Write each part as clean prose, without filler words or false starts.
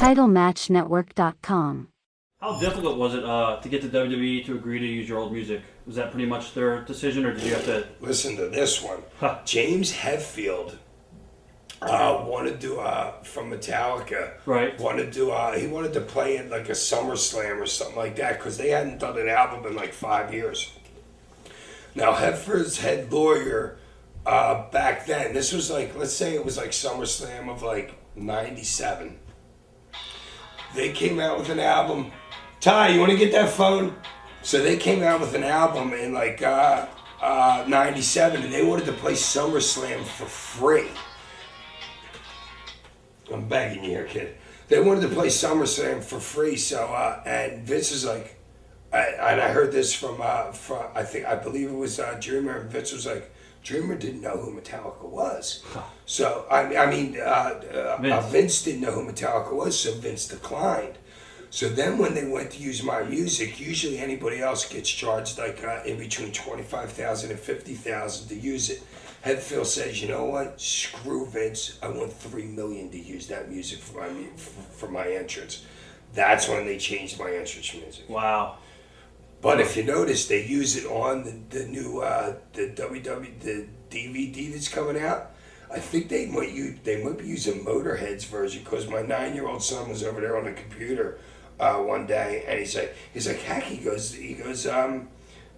TitleMatchNetwork.com. How difficult was it to get the WWE to agree to use your old music? Was that pretty much their decision, or did you have to... Listen to this one. James Hetfield wanted to, from Metallica, Right. he wanted to play in like a SummerSlam or something like that because they hadn't done an album in like 5 years. Now, Hetfield's head lawyer back then, this was like, let's say it was like SummerSlam of like 97. They came out with an album. Ty, you want to get that phone? So they came out with an album in like 97, and they wanted to play SummerSlam for free. I'm begging you here, kid. They wanted to play SummerSlam for free, so and Vince is like, and I heard this from I believe it was Dreamer, and Vince was like, Dreamer didn't know who Metallica was. So Vince didn't know who Metallica was, so Vince declined. So then when they went to use my music, usually anybody else gets charged like in between $25,000 and $50,000 to use it. Hetfield says, you know what? Screw Vince. I want $3 million to use that music for my entrance. That's when they changed my entrance music. Wow. But if you notice, they use it on the new the DVD that's coming out. I think they might be using Motorhead's version because my 9-year-old son was over there on the computer one day, and he's like Hack. He goes my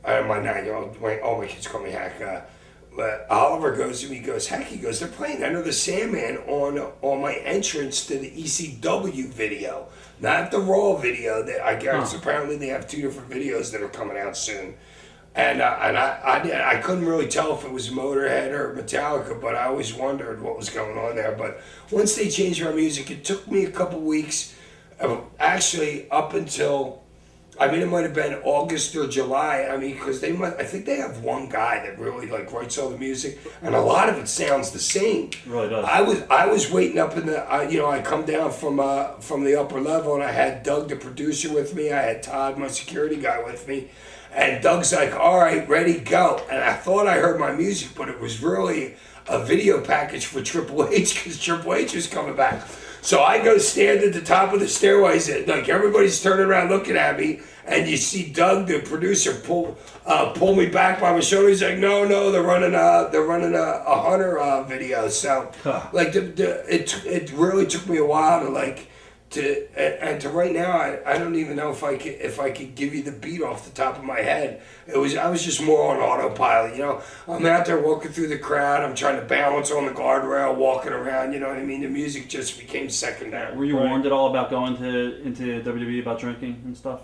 9-year-old. All my kids call me Hack. But Oliver goes to me, Hack. He goes, they're playing Enter the Sandman on my entrance to the ECW video, not the Raw video. That I guess apparently they have 2 different videos that are coming out soon. And I couldn't really tell if it was Motorhead or Metallica, but I always wondered what was going on there. But once they changed my music, it took me a couple weeks, actually up until, it might have been August or July. Because I think they have one guy that really like writes all the music, and a lot of it sounds the same. It really does. I was waiting up in the, I come down from the upper level, and I had Doug, the producer, with me. I had Todd, my security guy, with me. And Doug's like, all right, ready, go. And I thought I heard my music, but it was really a video package for Triple H because Triple H was coming back. So I go stand at the top of the stairways, and like everybody's turning around looking at me, and you see Doug, the producer, pull me back by my shoulder. He's like, no, they're running a Hunter video. So like it really took me a while to like. To right now, I don't even know if I could give you the beat off the top of my head. I was just more on autopilot, I'm out there walking through the crowd. I'm trying to balance on the guardrail, walking around. You know what I mean? The music just became secondary. Were you warned at all about going into WWE about drinking and stuff?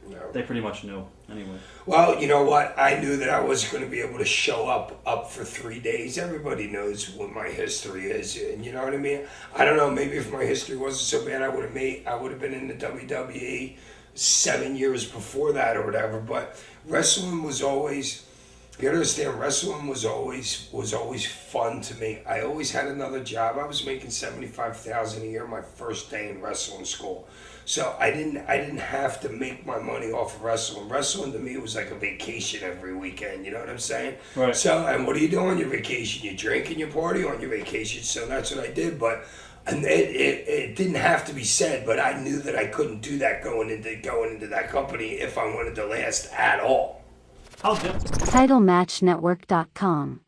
No. They pretty much knew anyway. Well, you know what? I knew that I wasn't going to be able to show up for 3 days. Everybody knows what my history is, and you know what I mean? I don't know, maybe if my history wasn't so bad, I would have been in the WWE 7 years before that or whatever, but wrestling was always, you understand, wrestling was always fun to me. I always had another job. I was making $75,000 a year my first day in wrestling school. So I didn't have to make my money off of wrestling. Wrestling to me was like a vacation every weekend, you know what I'm saying? Right. So, and what do you do on your vacation? You drink and you party on your vacation. So that's what I did, but and it didn't have to be said, but I knew that I couldn't do that going into that company if I wanted to last at all. TitleMatchNetwork.com.